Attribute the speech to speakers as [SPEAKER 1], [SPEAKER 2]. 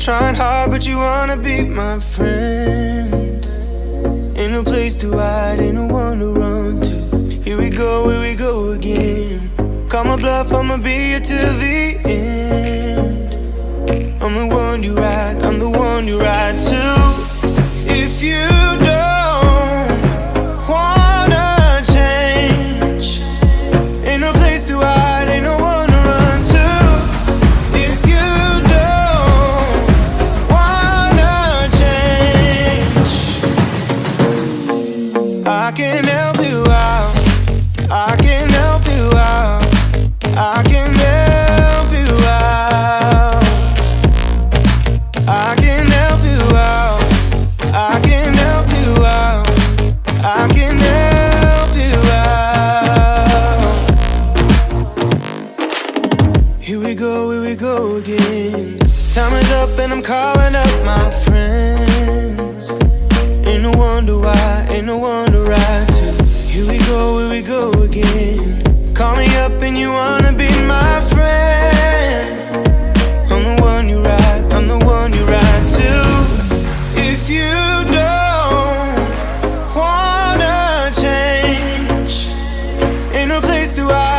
[SPEAKER 1] Trying hard, but you wanna be my friend. Ain't no place to hide, ain't no one to run to. Here we go again. Call my bluff, I'ma be here till the end. I'm the one you ride, I'm the one you ride to. If you don't wanna change, ain't no place to hide, ain't no one to run to. If you don't wanna change, I can help you out, I can help you out, I can help you out, I can help you out, I can help you out, I can help you out. Here we go again. Time is up and I'm calling up my friends. Ain't no wonder why, ain't no one to ride to. Here we go again. Call me up and you wanna be my friend. I'm the one you ride, I'm the one you ride to. If you don't wanna change, ain't no place to hide.